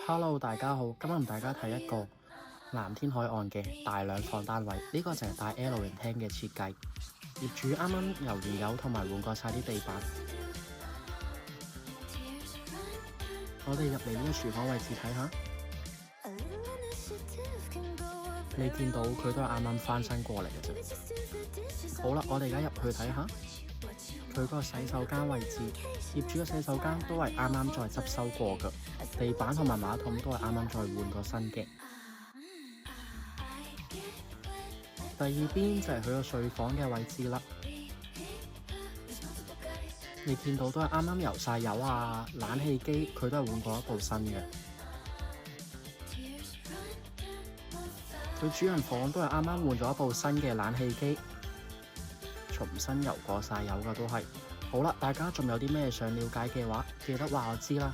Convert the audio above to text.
Hello，大家好，今日同大家睇一個藍天海岸嘅大兩房單位，呢個就係帶 L 型廳嘅設計。業主啱啱油完油同埋換過晒啲地板。我哋入嚟呢個廚房位置睇下，你見到佢都係啱啱翻新過嚟嘅啫。好啦，我哋而家入去睇下佢個洗手間位置，業主嘅洗手間都係啱啱再執修過嘅，地板同埋馬桶都係啱啱再換過新嘅。第二邊就係佢個睡房嘅位置啦，你見到都係啱啱油晒油啊，冷氣機佢都係換過一部新嘅。佢主人房都係啱啱換咗一部新嘅冷氣機，重新油過晒油嘅都係。好啦，大家仲有啲咩想了解嘅話，記得話我知啦。